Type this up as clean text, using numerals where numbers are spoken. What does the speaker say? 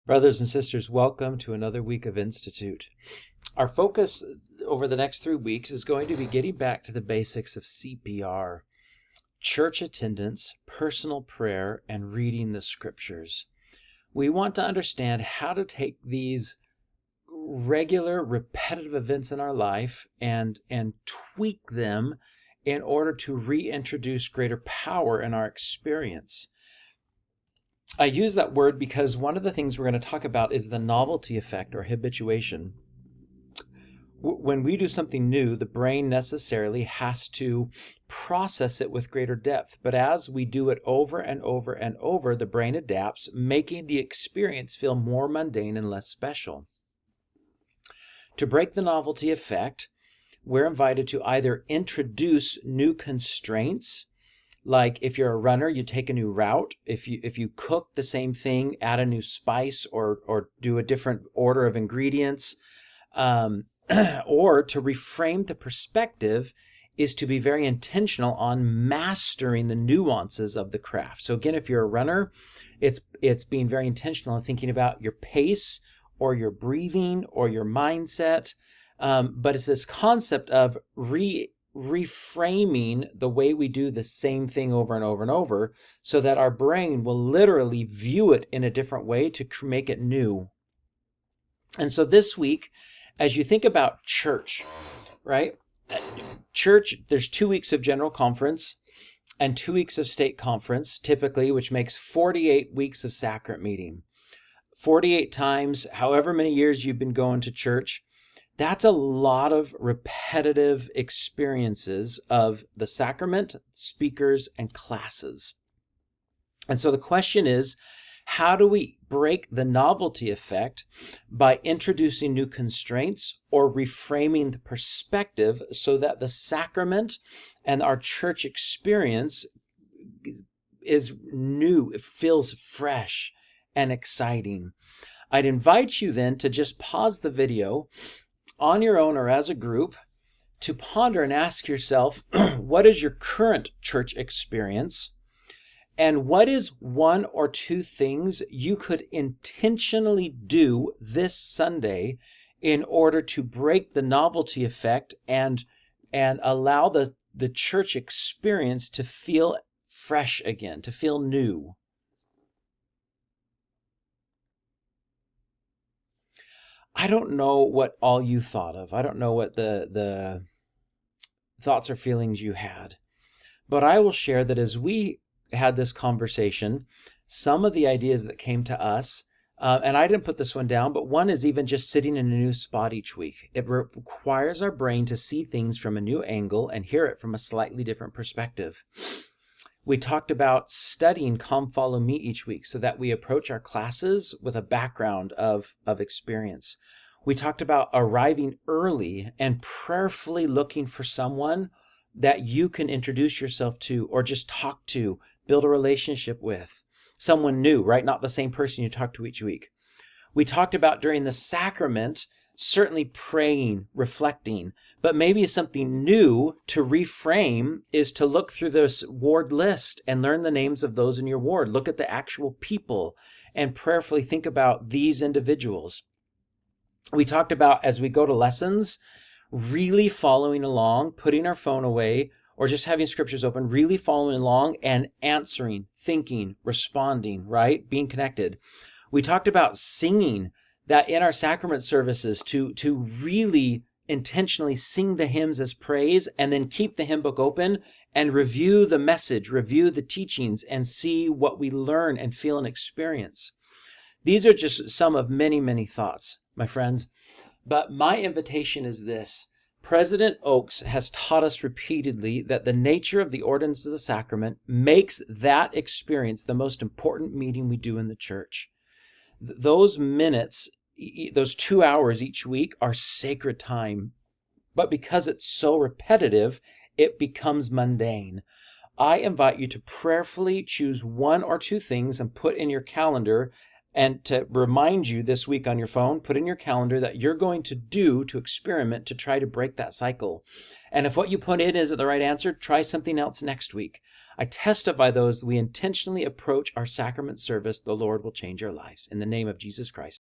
Brothers and sisters, welcome to another week of Institute. Our focus over the next 3 weeks is going to be getting back to the basics of CPR, church attendance, personal prayer, and reading the scriptures. We want to understand how to take these regular, repetitive events in our life and tweak them in order to reintroduce greater power in our experience. I use that word because one of the things we're going to talk about is the novelty effect or habituation. When we do something new, the brain necessarily has to process it with greater depth. But as we do it over and over and over, the brain adapts, making the experience feel more mundane and less special. To break the novelty effect, we're invited to either introduce new constraints. Like if you're a runner, you take a new route. If you cook the same thing, add a new spice or do a different order of ingredients, or to reframe the perspective is to be very intentional on mastering the nuances of the craft. So again, if you're a runner, it's being very intentional in thinking about your pace or your breathing or your mindset. But it's this concept of reframing the way we do the same thing over and over and over so that our brain will literally view it in a different way to make it new. And so this week, as you think about church, right? Church, there's 2 weeks of general conference and 2 weeks of state conference, typically, which makes 48 weeks of sacrament meeting. 48 times, however many years you've been going to church, that's a lot of repetitive experiences of the sacrament, speakers, and classes. And so the question is, how do we break the novelty effect by introducing new constraints or reframing the perspective so that the sacrament and our church experience is new, it feels fresh and exciting? I'd invite you then to just pause the video on your own or as a group to ponder and ask yourself, what is your current church experience? And what is 1 or 2 things you could intentionally do this Sunday in order to break the novelty effect and allow the church experience to feel fresh again, to feel new? I don't know what all you thought of. I don't know what the thoughts or feelings you had. But I will share that as we had this conversation, some of the ideas that came to us, and I didn't put this one down, but one is even just sitting in a new spot each week. It requires our brain to see things from a new angle and hear it from a slightly different perspective. We talked about studying Come Follow Me each week so that we approach our classes with a background of experience. We talked about arriving early and prayerfully looking for someone that you can introduce yourself to or just talk to, build a relationship with. Someone new, right? Not the same person you talk to each week. We talked about during the sacrament, certainly praying, reflecting, but maybe something new to reframe is to look through this ward list and learn the names of those in your ward. Look at the actual people and prayerfully think about these individuals. We talked about, as we go to lessons, really following along, putting our phone away, or just having scriptures open, really following along and answering, thinking, responding, right? Being connected. We talked about singing, that in our sacrament services to really intentionally sing the hymns as praise and then keep the hymn book open and review the message, review the teachings and see what we learn and feel and experience. These are just some of many, many thoughts, my friends. But my invitation is this. President Oakes has taught us repeatedly that the nature of the ordinance of the sacrament makes that experience the most important meeting we do in the church. Those minutes, those 2 hours each week are sacred time, but because it's so repetitive, it becomes mundane. I invite you to prayerfully choose 1 or 2 things and put in your calendar, and to remind you this week on your phone, put in your calendar that you're going to do to experiment to try to break that cycle. And if what you put in isn't the right answer, try something else next week. I testify those we intentionally approach our sacrament service, the Lord will change our lives. In the name of Jesus Christ.